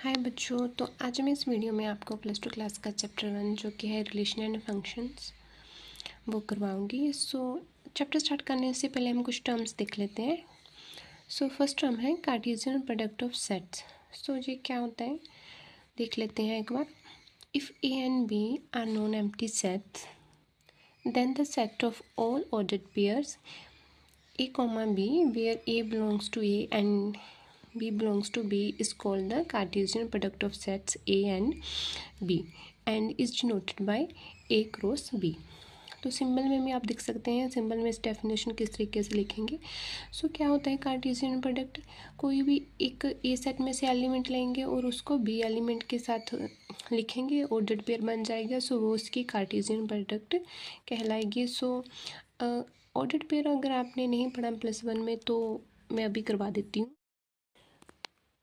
हाय बच्चों, तो आज मैं इस वीडियो में आपको +2 क्लास का चैप्टर 1 जो कि है रिलेशन एंड फंक्शंस वो करवाऊंगी। चैप्टर स्टार्ट करने से पहले हम कुछ टर्म्स देख लेते हैं। फर्स्ट टर्म है कार्टेशियन प्रोडक्ट ऑफ सेट्स। ये क्या होता है देख लेते हैं एक बार। If A and B are non empty sets then the set of all ordered pairs A comma B where A belongs to A and B belongs to B is called the Cartesian product of sets A and B and is denoted by A cross B। तो symbol में भी आप देख सकते हैं, symbol में इस definition किस तरीके से लिखेंगे। क्या होता है कार्टेशियन प्रोडक्ट, कोई भी एक ए सेट में से एलिमेंट लेंगे और उसको बी एलिमेंट के साथ लिखेंगे, ऑर्डर्ड पेयर बन जाएगा। वो उसकी कार्टेशियन प्रोडक्ट कहलाएगी। ऑर्डर्ड पेयर अगर आपने नहीं पढ़ा +1 में तो मैं अभी करवा देती हूँ।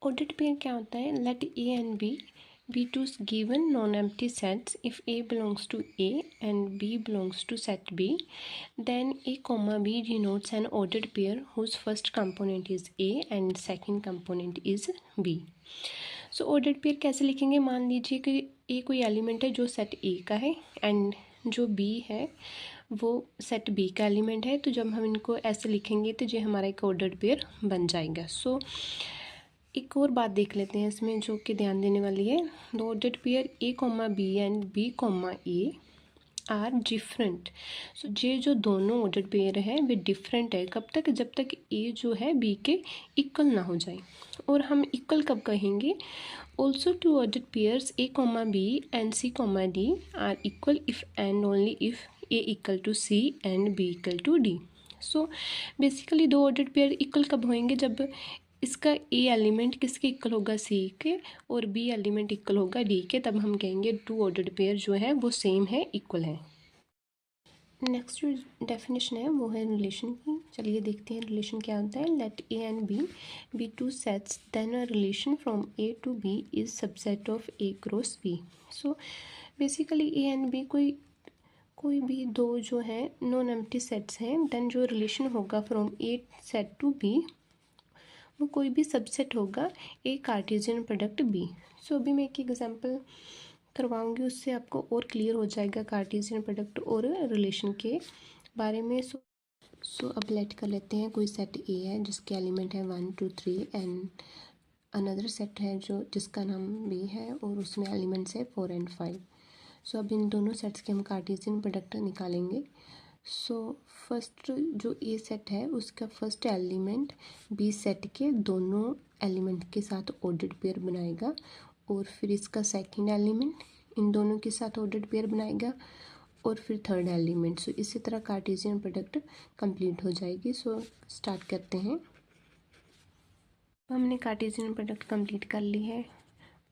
ऑर्डर्ड पेयर क्या होता है, let A and B be two given non-empty sets. If A belongs to A and B belongs to set B, then A comma B denotes an ordered pair whose first component is A and second component is B. Ordered pair कैसे लिखेंगे, मान लीजिए कि A कोई element है जो set A का है एंड जो B है वो सेट B का एलिमेंट है। तो जब हम इनको ऐसे लिखेंगे तो ये हमारा एक ऑर्डर्ड पेयर बन जाएगा। एक और बात देख लेते हैं इसमें जो कि ध्यान देने वाली है। The ordered pair A comma B and B comma A are different. ये जो दोनों ऑर्डर्ड पेयर है वे डिफरेंट है। कब तक, जब तक A जो है B के इक्वल ना हो जाए। और हम इक्वल कब कहेंगे, also two ordered pairs A comma B and C comma D are equal if and only if A equal to C and B equal to D। Basically दो ऑर्डर्ड पेयर इक्वल कब होंगे, जब इसका ए element किसके equal होगा, सी के, और B element equal होगा डी के, तब हम कहेंगे टू ऑर्डर्ड पेयर जो है वो सेम है, इक्वल है। नेक्स्ट जो डेफिनेशन है वो है रिलेशन की। चलिए देखते हैं रिलेशन क्या होता है। Let A and B two sets then a relation from A to B is subset of A cross B. Basically A and B कोई भी दो जो है नॉन एम्प्टी सेट्स हैं, देन जो रिलेशन होगा from A set to B वो कोई भी सबसेट होगा ए कार्टेशियन प्रोडक्ट बी। अभी मैं एक एग्जांपल करवाऊंगी, उससे आपको और क्लियर हो जाएगा कार्टेशियन प्रोडक्ट और रिलेशन के बारे में। अब लेट कर लेते हैं कोई सेट ए है जिसके एलिमेंट है 1 2 3 एंड अनदर सेट है जो जिसका नाम बी है और उसमें एलिमेंट्स है 4 एंड 5। अब इन दोनों सेट्स के हम कार्टेशियन प्रोडक्ट निकालेंगे। फर्स्ट जो ए सेट है उसका फर्स्ट एलिमेंट बी सेट के दोनों एलिमेंट के साथ ऑर्डर्ड पेयर बनाएगा और फिर इसका सेकंड एलिमेंट इन दोनों के साथ ऑर्डर्ड पेयर बनाएगा और फिर थर्ड एलिमेंट। इसी तरह कार्टेशियन प्रोडक्ट कंप्लीट हो जाएगी। स्टार्ट करते हैं। हमने कार्टेशियन प्रोडक्ट कंप्लीट कर ली है।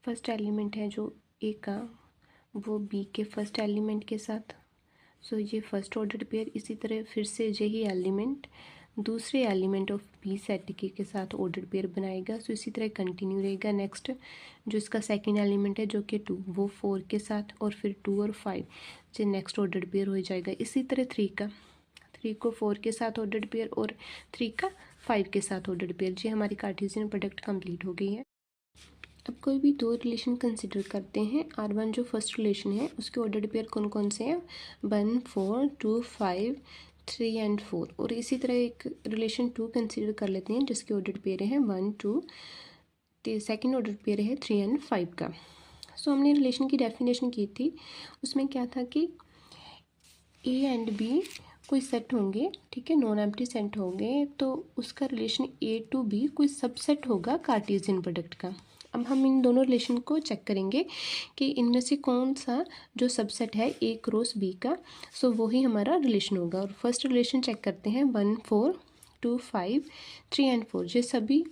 फर्स्ट एलिमेंट है जो ए का वो बी के फर्स्ट एलिमेंट के साथ। ये फर्स्ट ऑर्डर पेयर। इसी तरह फिर से यही एलिमेंट दूसरे एलिमेंट ऑफ बी सेट के साथ ऑर्डर पेयर बनाएगा। इसी तरह कंटिन्यू रहेगा। नेक्स्ट जो इसका सेकंड एलिमेंट है जो कि 2 वो 4 के साथ और फिर 2 और 5 जो नेक्स्ट ऑर्डर पेयर हो जाएगा। इसी तरह 3 को 4 के साथ ऑर्डर पेयर और 3 का 5 के साथ ऑर्डर पेयर। जी हमारी कार्टेशियन प्रोडक्ट कंप्लीट हो गई है। अब कोई भी दो रिलेशन कंसिडर करते हैं। R1 जो फर्स्ट रिलेशन है उसके ऑर्डर्ड पेयर कौन कौन से हैं, 1 4 2 5 3 एंड 4। और इसी तरह एक रिलेशन 2 कंसिडर कर लेते हैं जिसके ऑर्डर्ड पेयर हैं 1 2, सेकेंड ऑर्डर्ड पेयर है 3 एंड 5 का। हमने रिलेशन की डेफिनेशन की थी, उसमें क्या था कि ए एंड बी कोई सेट होंगे, ठीक है, नॉन एम्प्टी सेट होंगे, तो उसका रिलेशन ए टू बी कोई सबसेट होगा कार्टेशियन प्रोडक्ट का। अब हम इन दोनों रिलेशन को चेक करेंगे कि इनमें से कौन सा जो सबसेट है ए क्रॉस बी का, वही हमारा रिलेशन होगा। और फर्स्ट रिलेशन चेक करते हैं 1 4 2 5 3 एंड 4। ये सभी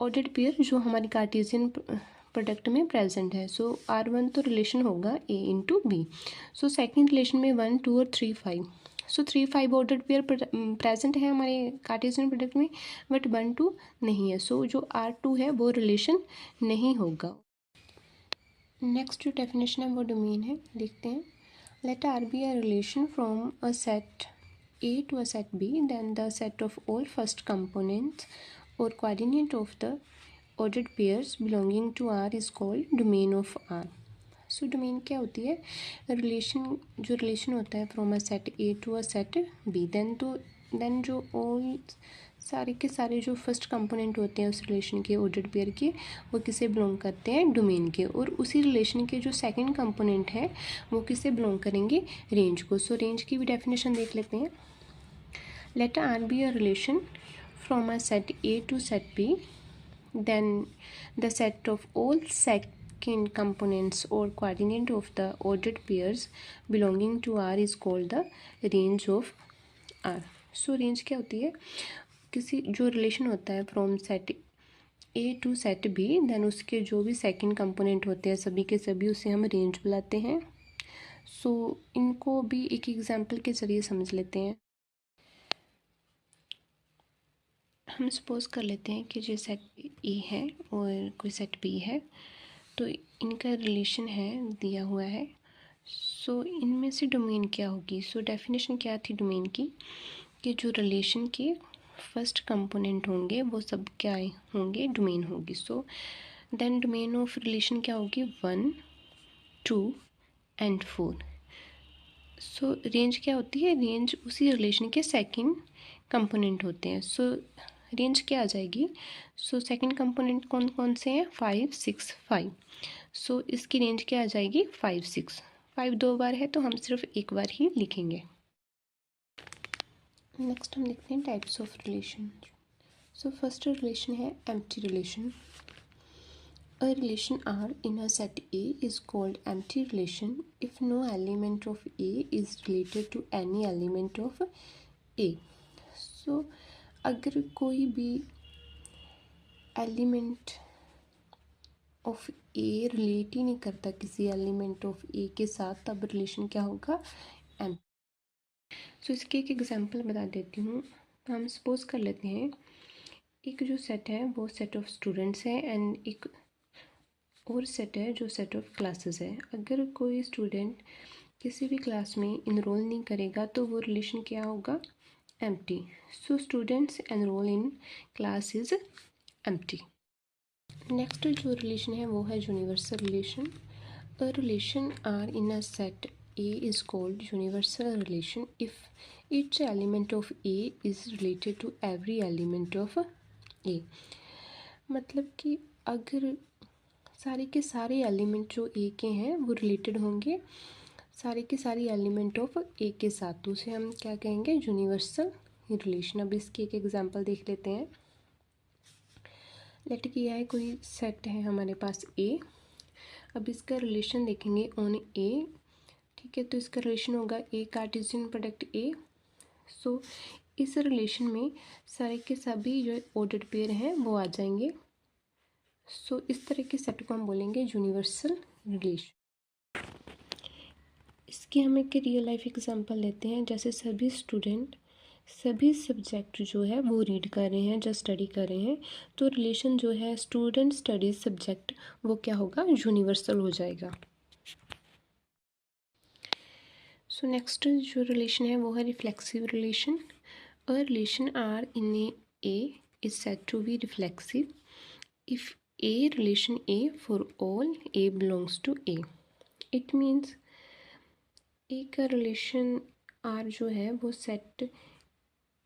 ऑर्डर्ड पेयर जो हमारी कार्टेशियन प्रोडक्ट में प्रेजेंट है। R1 तो रिलेशन होगा ए इंटू बी। सेकेंड रिलेशन में 1 2 और 3 5। 3 5 ऑर्डर्ड पेयर प्रेजेंट है हमारे कार्टेशियन प्रोडक्ट में, बट 1 2 नहीं है। जो R2 है वो रिलेशन नहीं होगा। नेक्स्ट जो डेफिनेशन है वो डोमेन है, देखते हैं। Let R be a relation from a set A to a set B, then the set of all first components or coordinate of the ordered pairs belonging to R is called domain of R. So domain क्या होती है? Relation होता है from a set A to a set B, then जो all सारे के सारे जो फर्स्ट कंपोनेंट होते हैं उस रिलेशन के ऑर्डर्ड पेयर के, वो किसे बिलोंग करते हैं? डोमेन के। और उसी रिलेशन के जो सेकंड कंपोनेंट है वो किसे बिलोंग करेंगे? रेंज को। सो रेंज की भी डेफिनेशन देख लेते हैं। Let R be a relation from a set A to set B, then the set of all second components or coordinate of the ordered pairs belonging to R is called the range of R. So range क्या होती है? किसी जो relation होता है from set A to set B, then उसके जो भी सेकंड कंपोनेंट होते हैं सभी के सभी, उसे हम रेंज बुलाते हैं। सो इनको भी एक एग्जांपल के ज़रिए समझ लेते हैं। हम सपोज़ कर लेते हैं कि जो सेट ए है और कोई सेट बी है, तो इनका रिलेशन है दिया हुआ है। सो इनमें से डोमेन क्या होगी? सो डेफिनेशन क्या थी डोमेन की, कि जो रिलेशन के फर्स्ट कंपोनेंट होंगे वो सब क्या होंगे? डोमेन होगी। So then domain of relation क्या होगी? 1, 2 एंड 4। सो रेंज क्या होती है? रेंज उसी रिलेशन के सेकंड कंपोनेंट होते हैं। सो रेंज क्या आ जाएगी? सो सेकंड कंपोनेंट कौन कौन से हैं? 5, 6, 5। सो इसकी रेंज क्या आ जाएगी? 5, 6। 5 दो बार है तो हम सिर्फ एक बार ही लिखेंगे। नेक्स्ट हम लिखते हैं types of relation. So first relation है empty relation. A relation R in a set A is called empty relation if no element of A is related to any element of A. So अगर कोई भी element of A relate ही नहीं करता किसी element of ए के साथ, तब relation क्या होगा? एम। सो इसके एक एग्जांपल बता देती हूँ। हम सपोज कर लेते हैं एक जो सेट है वो सेट ऑफ स्टूडेंट्स है, एंड एक और सेट है जो सेट ऑफ क्लासेस है। अगर कोई स्टूडेंट किसी भी क्लास में इनरोल नहीं करेगा तो वो रिलेशन क्या होगा? Empty. So students enrol in class is empty. Next जो रिलेशन है वो है universal relation. A relation R in a set A is called universal relation if each element of A is related to every element of A. मतलब कि अगर सारे के सारे एलिमेंट जो ए के हैं वो रिलेटेड होंगे सारे के सारे एलिमेंट ऑफ ए के साथ, तो उसे हम क्या कहेंगे? Universal relation. अब इसकी एक एग्जांपल देख लेते हैं। लेट किया है कोई सेट है हमारे पास ए। अब इसका रिलेशन देखेंगे ऑन ए, ठीक है? तो इसका रिलेशन होगा ए कार्टेशियन प्रोडक्ट ए। सो इस रिलेशन में सारे के सभी जो ऑर्डर्ड पेयर हैं वो आ जाएंगे। सो इस तरह के सेट को हम बोलेंगे यूनिवर्सल रिलेशन। इसकी हम एक रियल लाइफ एग्जांपल लेते हैं। जैसे सभी स्टूडेंट सभी सब्जेक्ट जो है वो रीड कर रहे हैं, जस्ट स्टडी कर रहे हैं, तो रिलेशन जो है स्टूडेंट स्टडीज सब्जेक्ट वो क्या होगा? यूनिवर्सल हो जाएगा। सो नेक्स्ट जो रिलेशन है वो है reflexive relation. A relation R in A is said to be reflexive if A relation A for all A belongs to A. It means A का रिलेशन आर जो है वो सेट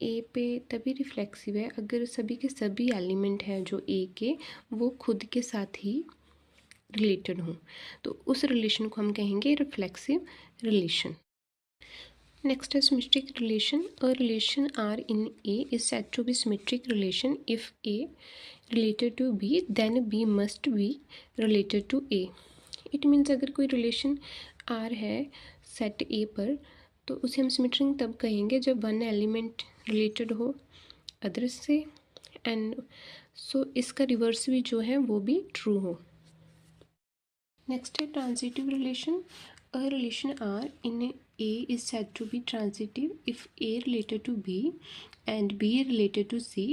ए पे तभी रिफ्लेक्सिव है अगर सभी के सभी एलिमेंट हैं जो ए के वो खुद के साथ ही रिलेटेड हों, तो उस रिलेशन को हम कहेंगे रिफ्लेक्सिव रिलेशन। नेक्स्ट है symmetric relation. A relation R in A is said to be symmetric relation if A related to b then b must be related to A. It means अगर कोई relation R है set A पर तो उसे हम symmetric तब कहेंगे जब वन एलिमेंट रिलेटेड हो अदर्स से, एंड सो इसका रिवर्स भी जो है वो भी ट्रू हो। नेक्स्ट है transitive relation. A relation R in A is said to be transitive if A related to B and B related to C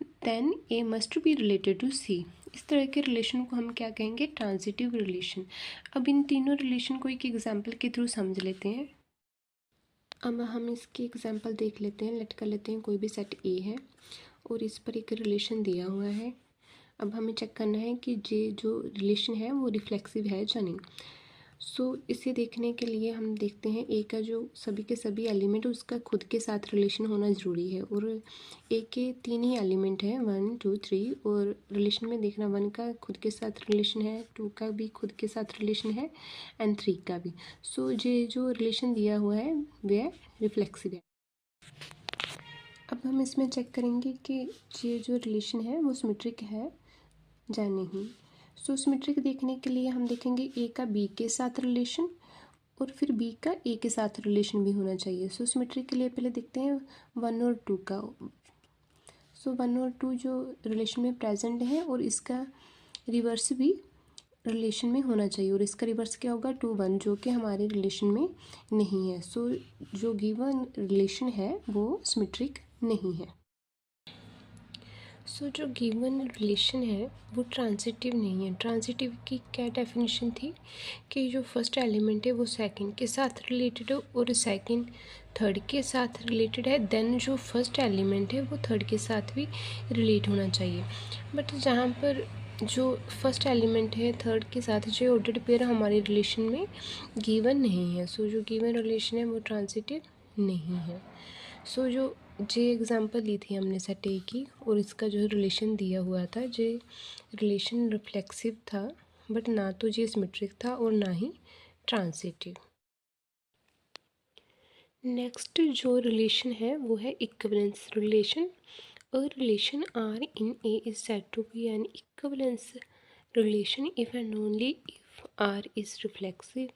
then A must be related to C. इस तरह के relation को हम क्या कहेंगे? Transitive relation. अब इन तीनों रिलेशन को एक एग्जाम्पल के थ्रू समझ लेते हैं। अब हम इसकी एग्जांपल देख लेते हैं। लेट कर लेते हैं कोई भी सेट ए है और इस पर एक रिलेशन दिया हुआ है। अब हमें चेक करना है कि जे जो रिलेशन है वो रिफ्लेक्सिव है या नहीं। सो इसे देखने के लिए हम देखते हैं ए का जो सभी के सभी एलिमेंट उसका खुद के साथ रिलेशन होना ज़रूरी है, और ए के 3 ही एलिमेंट हैं 1 2 3, और रिलेशन में देखना 1 का खुद के साथ रिलेशन है, 2 का भी खुद के साथ रिलेशन है एंड 3 का भी। सो ये जो रिलेशन दिया हुआ है वह रिफ्लेक्सिव है। अब हम इसमें चेक करेंगे कि ये जो रिलेशन है वो सिमेट्रिक है या नहीं। सो सिमेट्रिक देखने के लिए हम देखेंगे ए का बी के साथ रिलेशन और फिर बी का ए के साथ रिलेशन भी होना चाहिए। सो सिमेट्रिक के लिए पहले देखते हैं 1 और 2 का। सो 1 और 2 जो रिलेशन में प्रेजेंट है और इसका रिवर्स भी रिलेशन में होना चाहिए, और इसका रिवर्स क्या होगा 2 1, जो कि हमारे रिलेशन में नहीं है। सो जो गिवन रिलेशन है वो सिमेट्रिक नहीं है। सो जो गिवन रिलेशन है वो ट्रांजिटिव नहीं है। ट्रांजिटिव की क्या डेफिनेशन थी कि जो फर्स्ट एलिमेंट है वो सेकंड के साथ रिलेटेड हो और सेकंड थर्ड के साथ रिलेटेड है, देन जो फर्स्ट एलिमेंट है वो थर्ड के साथ भी रिलेट होना चाहिए। बट जहाँ पर जो फर्स्ट एलिमेंट है थर्ड के साथ जो ऑर्डर्ड पेयर हमारे रिलेशन में गिवन नहीं है, सो जो गिवन रिलेशन है वो ट्रांजिटिव नहीं है। सो जो जे एग्जांपल ली थी हमने सेट ए की, और इसका जो रिलेशन दिया हुआ था जे रिलेशन रिफ्लेक्सिव था, बट ना तो जे सिमेट्रिक था और ना ही ट्रांजिटिव। नेक्स्ट जो रिलेशन है वो है equivalence relation. A relation R in A is said to be an equivalence relation if and only if R is reflexive,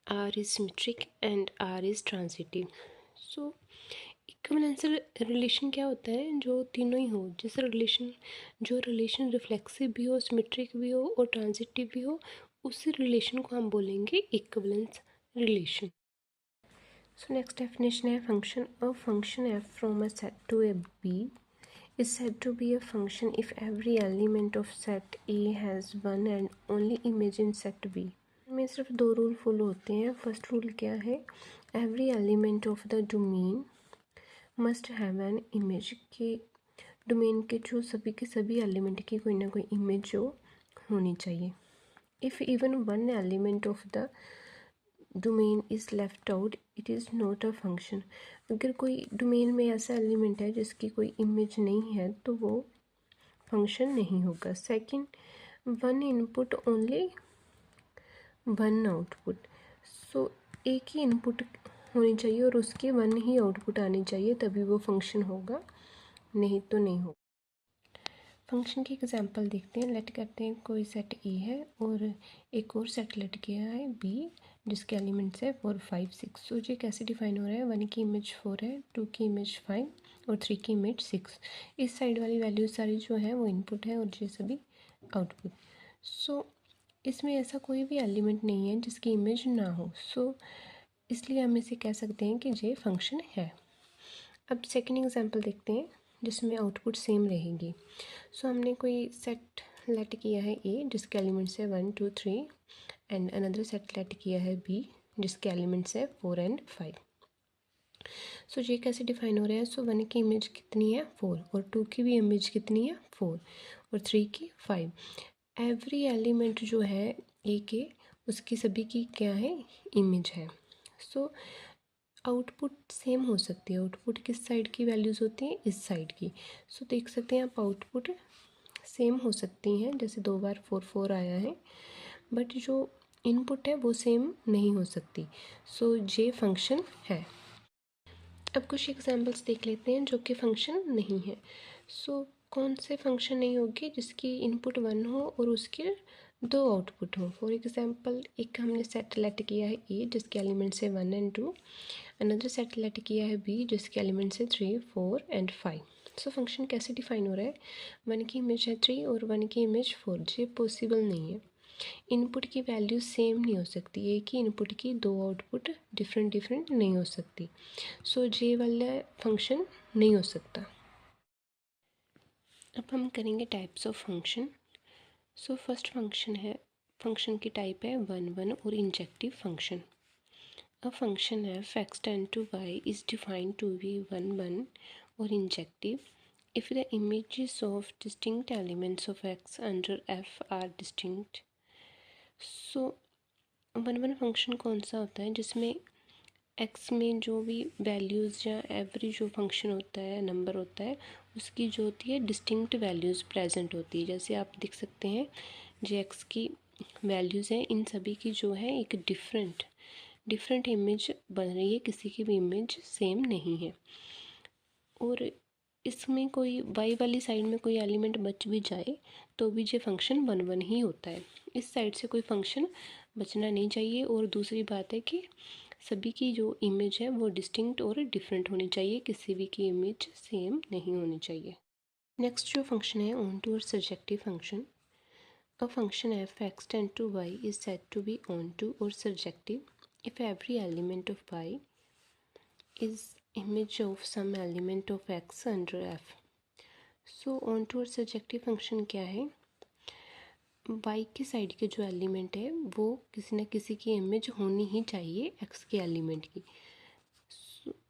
R is symmetric and R is transitive. So equivalence relation क्या होता है, जो तीनों ही हो, जिस relation जो relation reflexive भी हो, सिमेट्रिक भी हो और ट्रांजिटिव भी हो, उस रिलेशन को हम बोलेंगे equivalence relation. So next definition है function. A function F from a set to A B is said to be a function if every element of set A has one and only image in set B। में सिर्फ 2 rule follow होते हैं। First rule क्या है, every element of the domain must have an image, के domain के जो सभी के सभी एलिमेंट की कोई ना कोई इमेज जो होनी चाहिए। If even one element of the domain is left out it is not a function. अगर कोई डोमेन में ऐसा एलिमेंट है जिसकी कोई इमेज नहीं है तो वो फंक्शन नहीं होगा। Second, one input only one output. So एक ही इनपुट होनी चाहिए और उसके वन ही आउटपुट आनी चाहिए, तभी वो फंक्शन होगा, नहीं तो नहीं होगा। फंक्शन की एग्जांपल देखते हैं। लेट करते हैं कोई सेट ए है और एक और सेट लेट किया है बी, जिसके एलिमेंट्स है 4 5 6। सो ये कैसे डिफाइन हो रहा है, 1 की इमेज 4 है, 2 की इमेज 5 और 3 की इमेज 6। इस साइड वाली वैल्यू सारी जो है वो इनपुट है और ये सभी आउटपुट। सो इसमें ऐसा कोई भी एलिमेंट नहीं है जिसकी इमेज ना हो, सो इसलिए हम इसे कह सकते हैं कि ये फंक्शन है। अब सेकेंड एग्जाम्पल देखते हैं जिसमें आउटपुट सेम रहेगी। सो हमने कोई सेट लेट किया है ए जिसके एलिमेंट्स है 1 2 3 एंड अनदर सेट लेट किया है बी जिसके एलिमेंट्स है 4 एंड 5। सो ये कैसे डिफाइन हो रहा है, सो 1 की इमेज कितनी है 4 और 2 की भी इमेज कितनी है 4 और 3 की 5। एवरी एलिमेंट जो है ए के उसकी सभी की क्या है इमेज है। सो आउटपुट सेम हो सकती है। आउटपुट किस साइड की वैल्यूज़ होती हैं, इस साइड की। सो देख सकते हैं आप आउटपुट सेम हो सकती हैं, जैसे 2 बार 4 4 आया है, बट जो इनपुट है वो सेम नहीं हो सकती। सो ये फंक्शन है। अब कुछ एग्जांपल्स देख लेते हैं जो कि फंक्शन नहीं है। सो कौन से फंक्शन नहीं होगी, जिसकी इनपुट 1 हो और उसके 2 आउटपुट हो। फॉर एग्जांपल एक हमने सेट लेट किया है ए जिसके एलिमेंट्स है 1 एंड 2, अनदर सेट लेट किया है बी जिसके एलिमेंट्स है 3 4 एंड 5। सो फंक्शन कैसे डिफाइन हो रहा है, 1 की इमेज है 3 और 1 की इमेज 4। ये पॉसिबल नहीं है। इनपुट की वैल्यू सेम नहीं हो सकती, एक ही इनपुट की 2 आउटपुट डिफरेंट नहीं हो सकती। सो ये वाला फंक्शन नहीं हो सकता। अब हम करेंगे types of function. So first function है, फंक्शन की टाइप है 1 1 और injective function. A function f x tend to y is defined to be 1 1 और injective if the images of distinct elements of x under f are distinct, so one one function कौन सा होता है जिसमें x में जो भी values या एवरी जो फंक्शन होता है, नंबर होता है, उसकी जो होती है डिस्टिंक्ट वैल्यूज़ प्रेजेंट होती है। जैसे आप देख सकते हैं जो x की वैल्यूज़ हैं, इन सभी की जो है एक डिफरेंट इमेज बन रही है, किसी की भी इमेज सेम नहीं है। और इसमें कोई y वाली साइड में कोई एलिमेंट बच भी जाए तो भी ये फंक्शन वन वन ही होता है। इस साइड से कोई फंक्शन बचना नहीं चाहिए। और दूसरी बात है कि सभी की जो इमेज है वो डिस्टिंक्ट और डिफरेंट होनी चाहिए, किसी भी की इमेज सेम नहीं होनी चाहिए। नेक्स्ट जो फंक्शन है ऑन टू और surjective function. A function f X tend to Y is said to be onto और surjective if every element of Y is image of some element of x under f. So on to और surjective function क्या है, y की side के जो element है वो किसी न किसी की इमेज होनी ही चाहिए x के एलिमेंट की।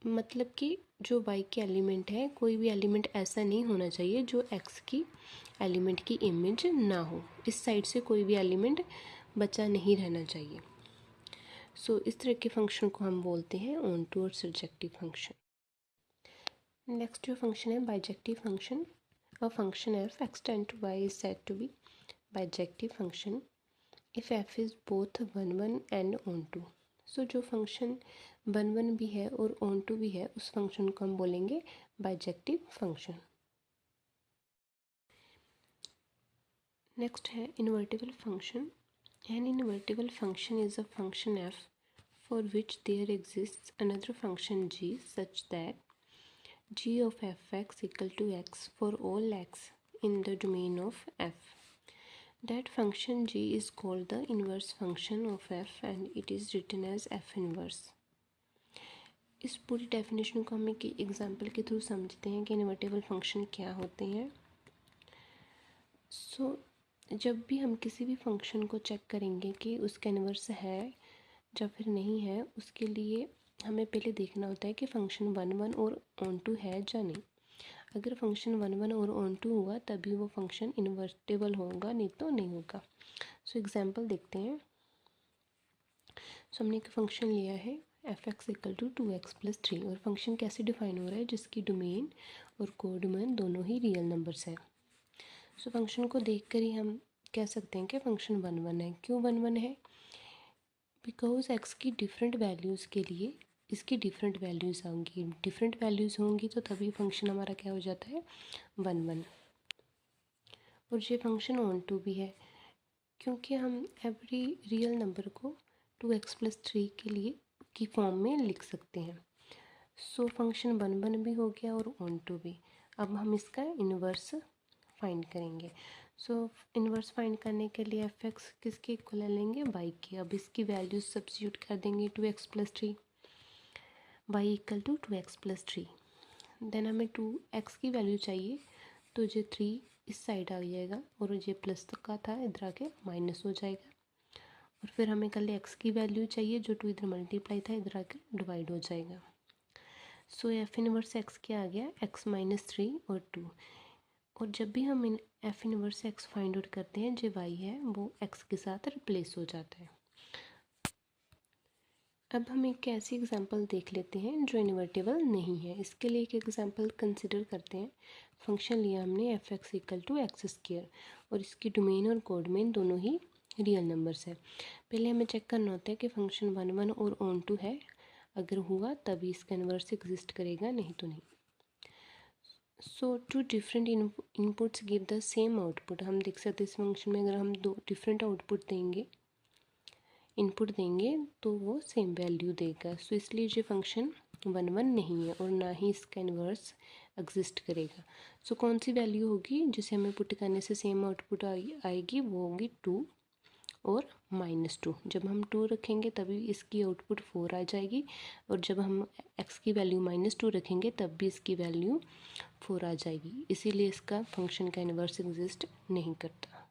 मतलब कि जो y के एलिमेंट है, कोई भी एलिमेंट ऐसा नहीं होना चाहिए जो x की एलिमेंट की इमेज ना हो। इस साइड से कोई भी एलिमेंट बचा नहीं रहना चाहिए। सो इस तरह के फंक्शन को हम बोलते हैं ऑन टू और सर्जेक्टिव फंक्शन। नेक्स्ट जो फंक्शन है bijective function. A function f X tend to Y is said to be bijective function if f is both one one and onto. So जो function one one भी है और on to भी है, उस function को हम बोलेंगे बाइजेक्टिव फंक्शन। नेक्स्ट है invertible function. An invertible function is a function f for which there exists another function g such that g of fx equal to x for all x in the domain of f. That function g is called the inverse function of f and it is written as f inverse. इस पूरी definition को हम एक example के through समझते हैं कि invertible function क्या होते हैं। जब भी हम किसी भी फंक्शन को चेक करेंगे कि उसका इन्वर्स है या फिर नहीं है, उसके लिए हमें पहले देखना होता है कि फ़ंक्शन वन वन और ऑन टू है या नहीं। अगर फंक्शन वन वन और ऑन टू हुआ तभी वो फंक्शन इन्वर्टेबल होगा, नहीं तो नहीं होगा। एग्जांपल देखते हैं। हमने एक फंक्शन लिया है F x equal to 2x+3 और फंक्शन कैसे डिफाइन हो रहा है, जिसकी डोमेन और कोडोमेन दोनों ही रियल नंबर्स हैं। फंक्शन को देख कर ही हम कह सकते हैं कि फंक्शन वन वन है। क्यों वन वन है? बिकॉज एक्स की डिफरेंट वैल्यूज़ के लिए इसकी डिफरेंट वैल्यूज़ होंगी, डिफरेंट वैल्यूज़ होंगी तो तभी फंक्शन हमारा क्या हो जाता है, वन वन। और ये फंक्शन ऑन टू भी है क्योंकि हम एवरी रियल नंबर को 2x+3 के लिए की फॉर्म में लिख सकते हैं। फंक्शन वन वन भी हो गया और ऑन टू भी। अब हम इसका इन्वर्स फाइंड करेंगे। इन्वर्स फाइंड करने के लिए एफ एक्स किसके इक्वल लेंगे, वाई के। अब इसकी वैल्यूज सब्स्टिट्यूट कर देंगे 2x+3, Y equal to 2x+3। Then हमें 2x की वैल्यू चाहिए तो ये 3 इस साइड आ जाएगा और ये प्लस तक का था इधर आके माइनस हो जाएगा। और फिर हमें कल x की वैल्यू चाहिए जो 2 इधर मल्टीप्लाई था इधर आके डिवाइड हो जाएगा। एफ इनवर्स x क्या आ गया, x-3 और 2। और जब भी हम in F inverse x find out करते हैं, जो वाई है वो एक्स के साथ रिप्लेस हो जाता है। अब हम एक ऐसी एग्जांपल देख लेते हैं जो इन्वर्टेबल नहीं है। इसके लिए एक एग्जांपल कंसिडर करते हैं। फंक्शन लिया हमने f x equal to x square और इसकी डोमेन और कोडोमेन दोनों ही रियल नंबर्स है। पहले हमें चेक करना होता है कि फंक्शन वन वन और ऑन टू है। अगर हुआ तभी इसका इन्वर्स एग्जिस्ट करेगा, नहीं तो नहीं। Two different inputs give the same output. हम देख सकते हैं इस फंक्शन में अगर हम दो डिफरेंट आउटपुट देंगे, इनपुट देंगे तो वो सेम वैल्यू देगा। इसलिए ये फंक्शन वन वन नहीं है और ना ही इसका इन्वर्स एग्जिस्ट करेगा। कौन सी वैल्यू होगी जिसे हमें पुट करने से सेम आउटपुट आएगी, वो होगी 2 और -2। जब हम 2 रखेंगे तभी इसकी आउटपुट 4 आ जाएगी और जब हम x की वैल्यू -2 रखेंगे तब भी इसकी वैल्यू 4 आ जाएगी। इसीलिए इसका फंक्शन का इन्वर्स एग्जिस्ट नहीं करता।